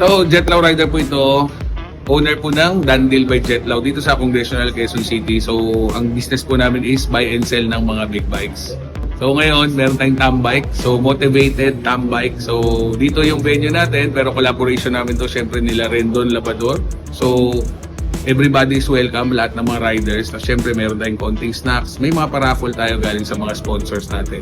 So, Jetlaw Rider po ito. Owner po ng Dandil by Jetlaw dito sa Congressional Quezon City. So, ang business po namin is buy and sell ng mga big bikes. So, ngayon, meron tayong Tambike. So, motivated Tambike. So, dito yung venue natin, pero collaboration namin to syempre nila Rendon Labrador. So, everybody is welcome, lahat ng mga riders. So, syempre, meron tayong konting snacks. May mga paraffle tayo galing sa mga sponsors natin.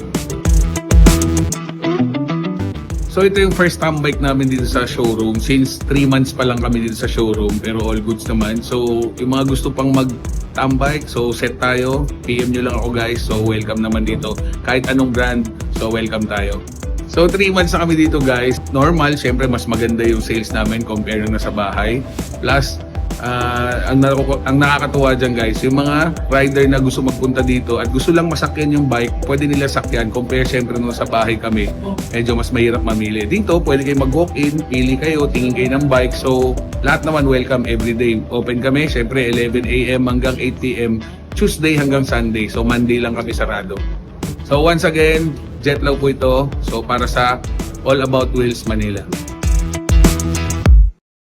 So ito yung first Tambike namin dito sa showroom. Since 3 months pa lang kami dito sa showroom, pero all goods naman. So yung mga gusto pang mag-Tambike, so set tayo. PM nyo lang ako guys, so welcome naman dito. Kahit anong brand, so welcome tayo. So 3 months na kami dito guys. Normal, syempre mas maganda yung sales namin compare na sa bahay. Plus, ang nakakatuwa dyan guys, yung mga rider na gusto magpunta dito at gusto lang masakyan yung bike, pwede nila sakyan compare syempre nung sa bahay kami, medyo mas mahirap mamili. Dito pwede kayo mag-walk-in, pili kayo, tingin kayo ng bike. So lahat naman welcome everyday. Open kami syempre 11 AM hanggang 8 PM, Tuesday hanggang Sunday. So Monday lang kami sarado. So once again, Jetlaw po ito. So para sa All About Wheels Manila.